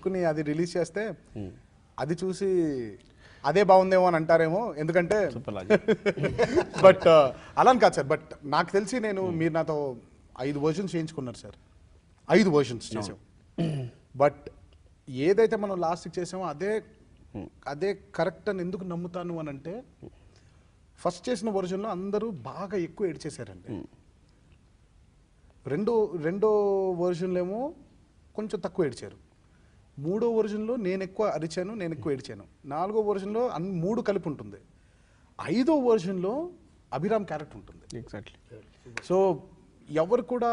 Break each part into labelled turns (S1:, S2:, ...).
S1: చెప్పుకుని అది రిలీజ్ చేస్తే అది చూసి అదే బాగుందేమో అని అంటారేమో, ఎందుకంటే బట్ అలా కాదు సార్. బట్ నాకు తెలిసి మీరు నాతో 5 వర్షన్స్ చేయించుకున్నారు సార్, 5 వర్షన్స్ చేసాం. బట్ ఏదైతే మనం లాస్ట్కి చేసామో అదే కరెక్ట్ అని ఎందుకు నమ్ముతాను అని అంటే, ఫస్ట్ చేసిన వర్షన్లో అందరూ బాగా ఎక్కువ ఏడ్చేశారండి. రెండో వర్షన్లో ఏమో కొంచెం తక్కువ ఏడ్చారు. 3వ వర్షన్లో నేను ఎక్కువ అరిచాను, నేను ఎక్కువ ఏడ్చాను. 4వ వర్షన్లో 3 కలిపి ఉంటుంది. 5వ వర్షన్లో అభిరామ్ క్యారెక్టర్ ఉంటుంది.
S2: ఎగ్జాక్ట్లీ.
S1: సో ఎవరు కూడా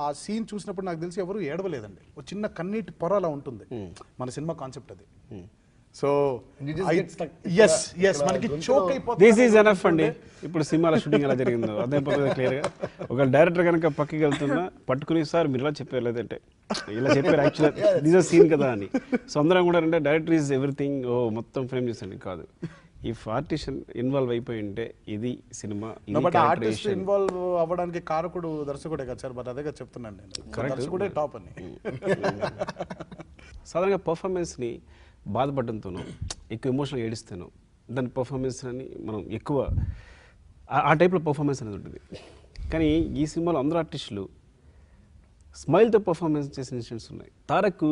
S1: ఆ సీన్ చూసినప్పుడు నాకు తెలిసి ఎవరు ఏడవలేదండి. ఒక చిన్న కన్నీటి పొర అలా ఉంటుంది మన సినిమా కాన్సెప్ట్ అది. సో మనకి చోక్ అయిపోతుంది.
S2: దిస్ ఈజ్ ఎనఫ్ అండి. ఇప్పుడు సినిమాల షూటింగ్ ఎలా జరిగిందో అదే క్లియర్గా ఒక డైరెక్టర్ కనుక పక్కకి వెళ్తున్నా పట్టుకుని సార్ మీరు ఇలా చెప్పారు, లేదంటే ఇలా చెప్పారు యాక్చువల్గా దిస్ ఆర్ సీన్ కదా అని. సో అందరం కూడా అంటే డైరెక్టర్ ఈజ్ ఎవ్రీథింగ్, ఓ మొత్తం ఫ్రేమ్ చేసండి కాదు. ఇఫ్ ఆర్టిస్ట్ ఇన్వాల్వ్ అయిపోయి ఉంటే ఇది సినిమా.
S1: ఆర్టిస్ట్ ఇన్వాల్వ్ అవ్వడానికి కారకుడు దర్శకుడే కదా సార్. బట్ అదే కదా చెప్తున్నాను నేను, దర్శకుడే టాప్ అని.
S2: సాధారణంగా పర్ఫార్మెన్స్ని బాధపడడంతోనూ ఎక్కువ ఎమోషనల్ ఏడిస్తాను దాని పర్ఫార్మెన్స్ అని మనం ఎక్కువ ఆ టైప్లో పర్ఫార్మెన్స్ అనేది ఉంటుంది. కానీ ఈ సినిమాలో అందరూ ఆర్టిస్టులు స్మైల్తో పర్ఫార్మెన్స్ చేసిన ఇన్సిడెంట్స్ ఉన్నాయి. Tarak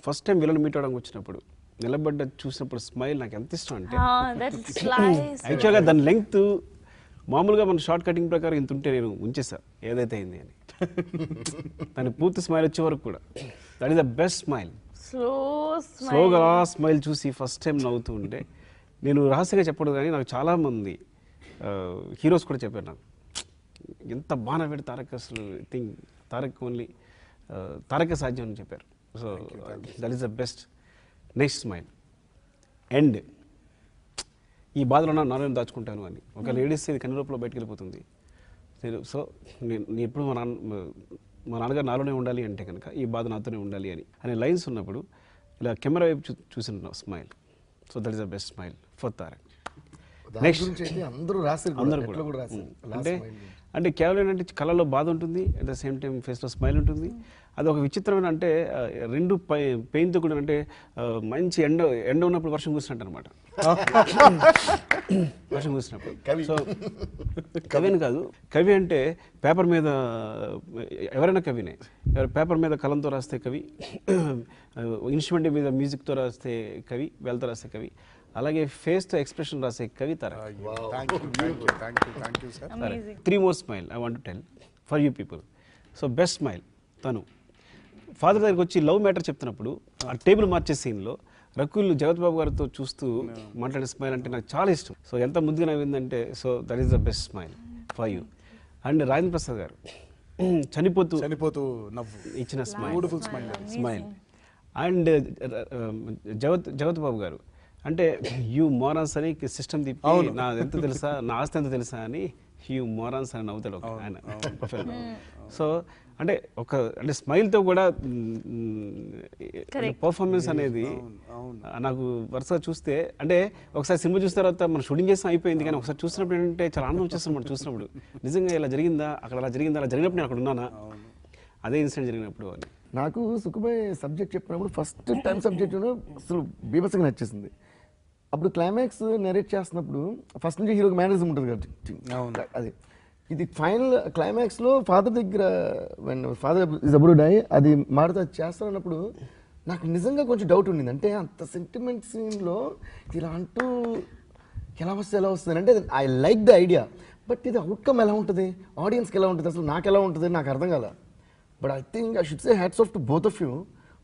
S2: first time villain meet అవడానికి వచ్చినప్పుడు నిలబడ్డ చూసినప్పుడు స్మైల్ నాకు ఎంత ఇష్టం అంటే, యాక్చువల్గా దాని లెంగ్త్ మామూలుగా మన షార్ట్ కటింగ్ ప్రకారం ఇంత ఉంటే నేను ఉంచేసా ఏదైతే అయింది అని. దాని పూర్తి స్మైల్ వచ్చే వరకు కూడా that is the best smile. స్లోగా స్మైల్ చూసి ఫస్ట్ టైం నవ్వుతూ ఉంటే, నేను రహస్యంగా చెప్పడం కానీ నాకు చాలామంది హీరోస్ కూడా చెప్పారు నాకు ఎంత బాగా నవ్వాడు తారక్, అసలు థింక్ తారక్ ఓన్లీ తారకే సాధ్యం అని చెప్పారు. So that is the best. Next smile end. ఈ బాధలో నాలో దాచుకుంటాను అని ఒక లేడీస్ ఇది కన్నురూపంలో బయటకు వెళ్ళిపోతుంది. సో నేను ఎప్పుడు మా నాన్నగారు నాలోనే ఉండాలి అంటే కనుక ఈ బాధ నాతోనే ఉండాలి అనే లైన్స్ ఉన్నప్పుడు ఇలా కెమెరా వైపు చూసిన smile. So that is the best smile for Tarak. Next అందరూ కూడా అంటే కేవలం ఏంటంటే కళ్ళలో బాధ ఉంటుంది, అట్ ద సేమ్ టైం ఫేస్లో స్మైల్ ఉంటుంది. అది ఒక విచిత్రమైన అంటే రెండు పెయిన్తో కూడా అంటే మంచి ఎండ ఉన్నప్పుడు వర్షం కురిసినట్టు అనమాట. వర్షం కురిసినప్పుడు. సో కవి అని కాదు, కవి అంటే పేపర్ మీద ఎవరైనా కవినే. పేపర్ మీద కలంతో రాస్తే కవి, ఇన్స్ట్రుమెంట్ మీద మ్యూజిక్తో రాస్తే కవి, వేలతో రాస్తే కవి, అలాగే ఫేస్తో ఎక్స్ప్రెషన్ రాసే కవి Tarak. 3 more smile I want to tell for you people. So best smile తను ఫాదర్ దగ్గరికి వచ్చి లవ్ మ్యాటర్ చెప్తున్నప్పుడు ఆ టేబుల్ మార్చే సీన్లో రకుల్ జగత్ బాబు గారితో చూస్తూ మాట్లాడే స్మైల్ అంటే నాకు చాలా ఇష్టం. సో ఎంత ముద్దుగా నవ్విందంటే, so that is the best smile for you. And Rajendra Prasad గారు చనిపోతూ
S1: నవ్వు
S2: ఇచ్చిన స్మైల్. అండ్ జగత్ బాబు గారు అంటే యూ మోరాన్స్ అని సిస్టమ్ తిప్పి నా ఎంత తెలుసా, నా ఆస్తి ఎంత తెలుసా అని యూ మోరాన్స్ అని నవ్వుతాడు ఆయన ప్రొఫైల్. సో అంటే అంటే స్మైల్తో కూడా పర్ఫార్మెన్స్ అనేది నాకు వరుసగా చూస్తే, అంటే ఒకసారి సినిమా చూసిన తర్వాత మనం షూటింగ్ చేసిన అయిపోయింది, కానీ ఒకసారి చూసినప్పుడు ఏంటంటే చాలా ఆనందం వచ్చేస్తాం మనం చూసినప్పుడు. నిజంగా ఇలా జరిగిందా, అక్కడ అలా జరిగిందా, అలా జరిగినప్పుడు నేను అక్కడ ఉన్నానా, అదే ఇన్సిడెంట్ జరిగినప్పుడు అని.
S3: నాకు సుఖమయ్య సబ్జెక్ట్ చెప్పినప్పుడు ఫస్ట్ టైం సబ్జెక్ట్ అసలు బీభత్సంగా నచ్చేసింది. అప్పుడు క్లైమాక్స్ నెరేట్ చేస్తున్నప్పుడు ఫస్ట్ నుంచి హీరోకి మేనరిజం ఉంటుంది కదా, అది ఇది ఫైనల్ క్లైమాక్స్లో ఫాదర్ దగ్గర father is about to die అది మారుతా చేస్తున్నప్పుడు నాకు నిజంగా కొంచెం డౌట్ ఉండింది. అంటే అంత సెంటిమెంట్ సీన్లో ఇలా అంటూ ఎలా వస్తుంది అంటే I like the idea, but ఇది అవుట్కమ్ ఎలా ఉంటుంది, ఆడియన్స్కి ఎలా ఉంటుంది, అసలు నాకు ఎలా ఉంటుంది నాకు అర్థం కాల. But I think I should say hats off to both of you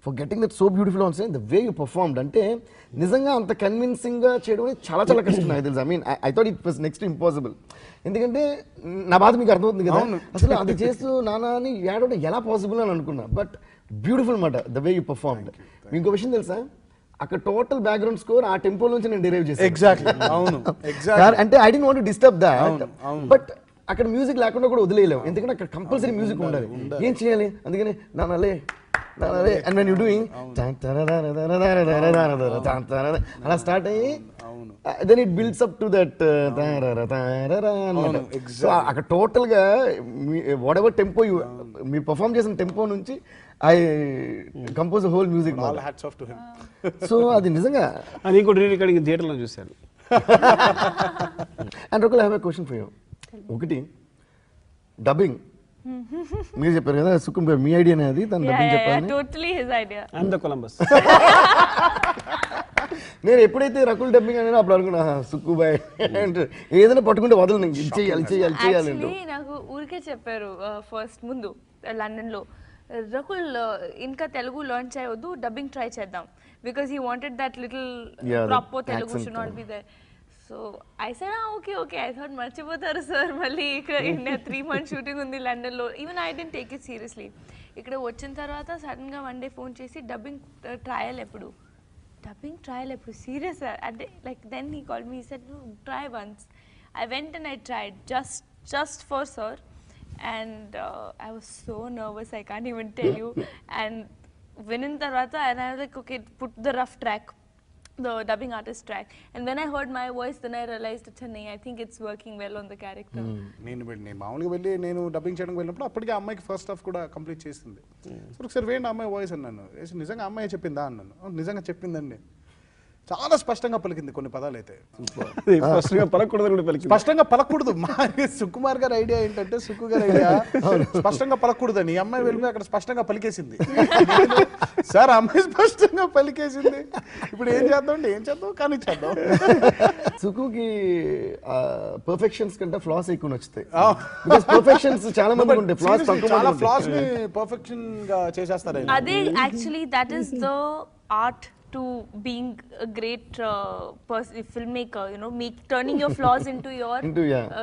S3: for getting that so beautiful on sign the way you performed. అంటే నిజంగా అంత కన్విన్సింగ్గా చేయడం అనేది చాలా చాలా కష్టం నాకు తెలుసు. I mean I thought it was next impossible. ఎందుకంటే నా బాధ మీకు అర్థమవుతుంది కదా, అసలు అది చేస్తూ నానా అని ఏడవడం ఎలా పాసిబుల్ అని అనుకున్నా. బట్ బ్యూటిఫుల్ మాట ద వే యూ పర్ఫార్మ్డ్. ఇంకో విషయం తెలుసా, అక్కడ టోటల్ బ్యాక్గ్రౌండ్ స్కోర్ ఆ టెంపో నుంచి నేను డిరైవ్ చేశాను.
S1: ఎగ్జాక్ట్లీ
S3: అంటే I don't want to disturb that, but అక్కడ మ్యూజిక్ లేకుండా కూడా వదిలేయలేము, ఎందుకంటే అక్కడ కంపల్సరీ మ్యూజిక్ ఉండాలి. ఏం చేయాలి, అందుకని నానలే and when you doing అలా స్టార్ట్ అయ్యి then it builds up to that so అక్కడ టోటల్ గా వాట్ ఎవర్ టెంపో మీరు పర్ఫామ్ చేసిన టెంపో నుంచి I compose whole music. So అది నిజంగా.
S2: అని ఇంకోటి రీ రికార్డింగ్ థియేటర్లో చూశాను.
S3: అండ్ ఒకళ్ళు have a question for you. ఒకటి డబ్బింగ్ మీరు చెప్పారు కదా సుకుం గారు, మీ ఐడియానే అది, తను డబ్బింగ్ చెప్పాలి.
S4: Totally his idea.
S2: And the Columbus.
S3: నేను ఎప్పుడైతే రకుల్ డబ్బింగ్ అనేది అప్పుడు అనుకున్నా సుక్కు బాయ్ అంటే ఏదైనా పట్టుకుంటే వదలను, ఇది చేయాలి చేయాలి చేయాలి.
S4: Actually నాకు ఊరికే చెప్పారు ఫస్ట్ ముందు లండన్ లో, రకుల్ ఇంకా తెలుగు లర్న్ చేయొద్దు, డబ్బింగ్ ట్రై చేద్దాం, because he wanted that little proper Telugu should not be there. So I said okay okay. I thought మర్చిపోతారు సార్, మళ్ళీ ఇక్కడ ఇండియా 3 months షూటింగ్ ఉంది లండన్లో. Even I didn't take it seriously. ఇక్కడ వచ్చిన తర్వాత సడన్గా వన్ డే ఫోన్ చేసి డబ్బింగ్ ట్రయల్ ఎప్పుడు, డబ్బింగ్ ట్రయల్ ఎప్పుడు, సీరియస్ అంటే like then he called me, said try once. I went and I tried just for sir, and I was so nervous, I can't even tell you. And వినిన తర్వాత and I was like okay, put the rough track, the dubbing artist track, and when I heard my voice then I realized Chennai, I think it's working well on the character.
S1: నేను మామూలుగా వెళ్ళి నేను dubbing చేయడానికి వెళ్ళినప్పుడు అప్పటికే అమ్మాయికి first half కూడా complete చేసింది. సో ఒకసారి వేయండి అమ్మాయి వాయిస్ అన్నాను. నిజంగా అమ్మాయి చెప్పిందా అన్నాను. నిజంగా చెప్పిందండి, చాలా స్పష్టంగా పలికింది కొన్ని పదాలు అయితే.
S2: స్పష్టంగా పలకూడదు కూడా పలికింది.
S1: స్పష్టంగా పలకూడదు. సుకుమార్ గారి ఐడియా ఏంటంటే, సుక్కు గారి ఐడియా స్పష్టంగా పలకూడదని. ఈ అమ్మాయి వెళ్ళిపోయి అక్కడ స్పష్టంగా పలికేసింది. సార్ అమ్మాయి స్పష్టంగా పలికేసింది, ఇప్పుడు ఏం చేద్దాం అంటే ఏం చేద్దాం కానీ చేద్దాం.
S3: సుకుకి పర్ఫెక్షన్స్ కంటే ఫ్లాస్ ఎక్కువ నచ్చుతాయి. పర్ఫెక్షన్స్ చాలా మంది ఉంటాయి, ఫ్లాస్
S1: చాలా ఫ్లాస్ ని పర్ఫెక్షన్ గా చేసేస్తారు.
S4: అదే actually that is the art to being a great filmmaker, you know, turning your flaws into your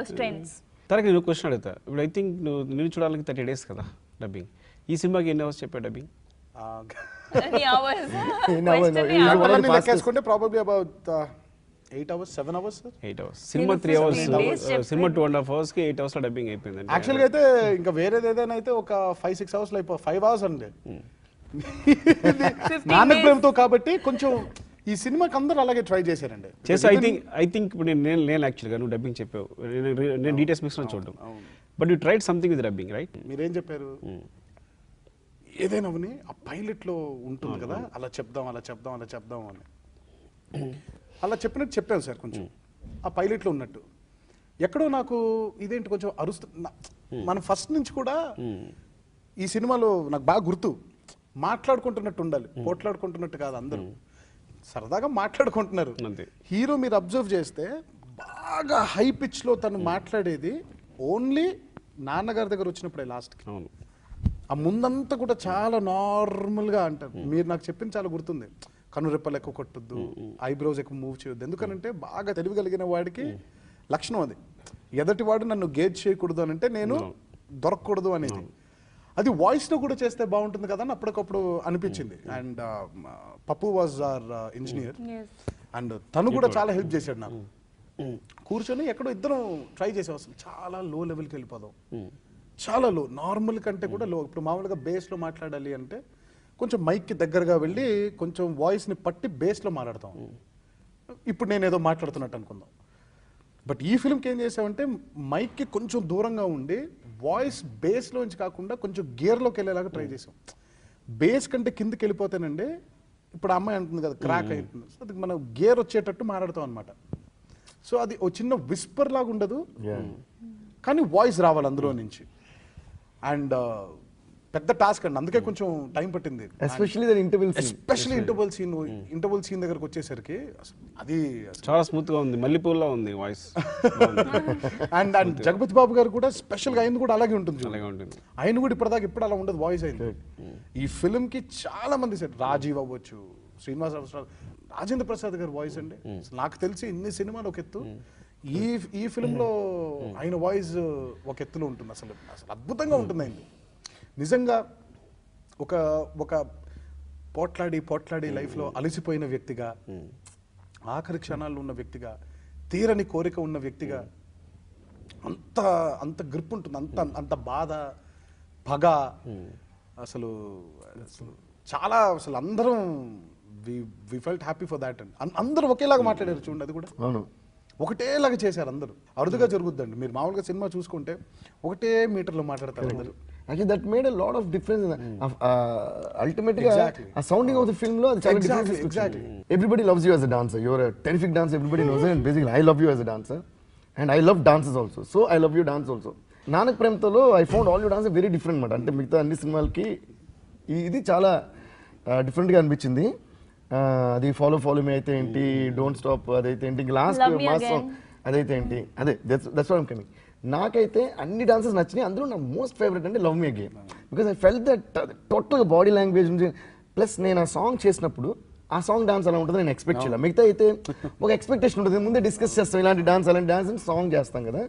S4: strengths.
S2: తనకి నేను క్వశ్చన్ అడుగుతా. ఇప్పుడు ఐ థింక్ నేను చూడాలని 30 days కదా డబ్బింగ్. ఈ సినిమాకి ఎన్ని అవర్స్ చెప్పాడు డబ్బింగ్?
S4: Any hours?
S1: లెక్కేసుకుంటే probably about 8 hours 7 hours sir.
S2: 8 hours. సినిమా 3 hours, సినిమా 2.5 hours కి 8 hours లో డబ్బింగ్ అయిపోయింది.
S1: యాక్చువల్గా అయితే ఇంకా వేరేది ఏదైనా అయితే ఒక 5-6 hours లో అయిపో 5 hours అండి. నాన్న ప్రేమతో కాబట్టి కొంచెం ఈ సినిమాకి అందరూ అలాగే ట్రై చేశారండి.
S2: చేసి ఐ థింక్ ఇప్పుడు నేను యాక్చువల్గా నువ్వు డబ్బింగ్ చెప్పావు, నేను డీటెయిల్స్ మిక్స్ చూడడం, but you tried something with dubbing right?
S1: మీరేం చెప్పారు? ఏదైనా ఆ పైలట్ లో ఉంటుంది కదా, అలా చెప్దాం అలా చెప్దాం అలా చెప్దాం అని, అలా చెప్పినట్టు చెప్పాను సార్. కొంచెం ఆ పైలట్ లో ఉన్నట్టు ఎక్కడో నాకు ఇదేంటి కొంచెం మనం ఫస్ట్ నుంచి కూడా ఈ సినిమాలో నాకు బాగా గుర్తు, మాట్లాడుకుంటున్నట్టు ఉండాలి, పోట్లాడుకుంటున్నట్టు కాదు, అందరూ సరదాగా మాట్లాడుకుంటున్నారు. హీరో మీరు అబ్జర్వ్ చేస్తే బాగా హై పిచ్ లో తను మాట్లాడేది ఓన్లీ నాన్నగారి దగ్గర వచ్చినప్పుడే లాస్ట్కి. ఆ ముందంతా కూడా చాలా నార్మల్ గా అంటారు. మీరు నాకు చెప్పింది చాలా గుర్తుంది, కనురెప్పలు ఎక్కువ కొట్టద్దు, ఐబ్రోస్ ఎక్కువ మూవ్ చేయొద్దు. ఎందుకనంటే బాగా తెలివిగలిగిన వాడికి లక్షణం అది, ఎదటి వాడు నన్ను గేజ్ చేయకూడదు అని అంటే నేను దొరకకూడదు అనేది. అది వాయిస్ లో కూడా చేస్తే బాగుంటుంది కదా అని అప్పటికప్పుడు అనిపించింది. అండ్ పప్పు వాజ్ అవర్ ఇంజనీర్, అండ్ తను కూడా చాలా హెల్ప్ చేశాడు నాకు. కూర్చొని ఎక్కడో ఇద్దరం ట్రై చేసాం, అసలు చాలా లో లెవెల్కి వెళ్ళిపోదాం, చాలా లో, నార్మల్ కంటే కూడా లో. ఇప్పుడు మామూలుగా బేస్లో మాట్లాడాలి అంటే కొంచెం మైక్కి దగ్గరగా వెళ్ళి కొంచెం వాయిస్ని పట్టి బేస్లో మాట్లాడతాం. ఇప్పుడు నేను ఏదో మాట్లాడుతున్నట్టు అనుకుందాం. బట్ ఈ ఫిల్మ్కి ఏం చేసామంటే మైక్కి కొంచెం దూరంగా ఉండి వాయిస్ బేస్లోంచి కాకుండా కొంచెం గేర్లోకి వెళ్ళేలాగా ట్రై చేసాం. బేస్ కంటే కిందకి వెళ్ళిపోతేనండి ఇప్పుడు అమ్మాయి అంటుంది కదా క్రాక్ అవుతుంది, సో అది మనం గేర్ వచ్చేటట్టు మాట్లాడతాం అనమాట. సో అది ఓ చిన్న విస్పర్ లాగా ఉండదు, కానీ వాయిస్ రావాలి అందులో నుంచి. అండ్ పెద్ద టాస్క్ అండి, అందుకే కొంచెం టైం పట్టింది. ఎస్పెషల్లీ ఇంటర్వల్ సీన్ దగ్గరకు వచ్చేసరికి అది
S2: చాలా స్మూత్ గా ఉంది, మల్లెపూలా ఉంది వాయిస్.
S1: అండ్ జగపతి బాబు గారు కూడా స్పెషల్ గా ఆయన కూడా అలాగే ఉంటుంది. ఆయన కూడా ఇప్పటిదాకా ఇప్పుడు అలా ఉండదు వాయిస్ అయింది. ఈ ఫిల్మ్ కి చాలా మంది సార్, రాజీవ్ అవ్వచ్చు, శ్రీనివాస్ అవసరం, రాజేంద్ర ప్రసాద్ గారి వాయిస్ అండి. నాకు తెలిసి ఇన్ని సినిమాలు ఒక ఎత్తు, ఈ ఫిల్మ్ లో ఆయన వాయిస్ ఒక ఎత్తులో ఉంటుంది. అసలు అద్భుతంగా ఉంటుంది ఆయన. నిజంగా ఒక పోట్లాడి లైఫ్లో అలసిపోయిన వ్యక్తిగా, ఆఖరి క్షణాల్లో ఉన్న వ్యక్తిగా, తీరని కోరిక ఉన్న వ్యక్తిగా అంత గ్రిప్ ఉంటుంది, అంత బాధ, పగ, అసలు చాలా అసలు అందరం we felt happy for that and అందరూ ఒకేలాగా మాట్లాడారు చూడండి, అది కూడా
S3: అవును.
S1: ఒకటేలాగా చేశారు అందరూ. అరుదుగా జరుగుద్దండి, మీరు మామూలుగా సినిమా చూసుకుంటే ఒకటే మీటర్లో మాట్లాడతారు అందరూ.
S3: Actually, that made a lot of difference. Ultimately,
S1: Exactly.
S3: a sounding of the film, no,
S1: Exactly.
S3: Everybody loves you as a dancer. You're a terrific dancer. Everybody knows it. And basically, I love you as a dancer, and I love dances also. So I love your dance also. Nanak Premtalo, I found all your dances very different, మాట. అంటే మిగతా అన్ని సినిమాలకి ఇది చాలా డిఫరెంట్గా అనిపించింది. అది ఫాలో మీ అయితే ఏంటి, డోంట్ స్టాప్ అదైతే ఏంటి, లాస్ట్ మాస్ సాంగ్ అదైతే ఏంటి, అదే దట్స్ వాట్ ఐమ్ కమింగ్. నాకైతే అన్ని డాన్సెస్ నచ్చినాయి. అందులో నా మోస్ట్ ఫేవరెట్ అంటే love me again. Because I felt that టోటల్గా బాడీ లాంగ్వేజ్ నుంచి, ప్లస్ నేను ఆ సాంగ్ చేసినప్పుడు ఆ సాంగ్ డాన్స్ అలా ఉంటుంది నేను ఎక్స్పెక్ట్ చేయాలి. మిగతా అయితే ఒక ఎక్స్పెక్టేషన్ ఉంటుంది, ముందే డిస్కస్ చేస్తాం ఇలాంటి డాన్స్ అలాంటి డాన్స్ అని సాంగ్ చేస్తాం కదా.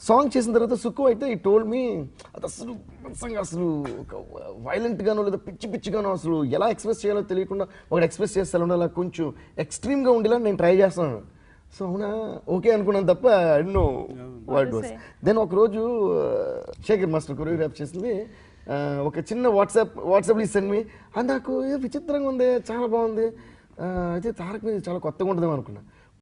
S3: సాంగ్ చేసిన తర్వాత సుక్కు అయితే ఈ టోల్ మీ అది అసలు అసలు ఒక వైలెంట్గానో లేదా పిచ్చిగానో అసలు ఎలా ఎక్స్ప్రెస్ చేయాలో తెలియకుండా ఒకటి ఎక్స్ప్రెస్ చేస్తాను, అలా కొంచెం ఎక్స్ట్రీమ్గా ఉండేలా నేను ట్రై చేస్తున్నాను. సో అవునా ఓకే అనుకున్నాను తప్ప I don't know what was. Then ఒకరోజు శేఖర్ మాస్టర్ కొరియోగ్రాఫ్ చేసింది ఒక చిన్న వాట్సాప్లో సెండ్ మీ, అది నాకు ఏదో విచిత్రంగా ఉంది, చాలా బాగుంది, అయితే తారక్ మీద చాలా కొత్తగా ఉంటుందేమో అనుకున్నా.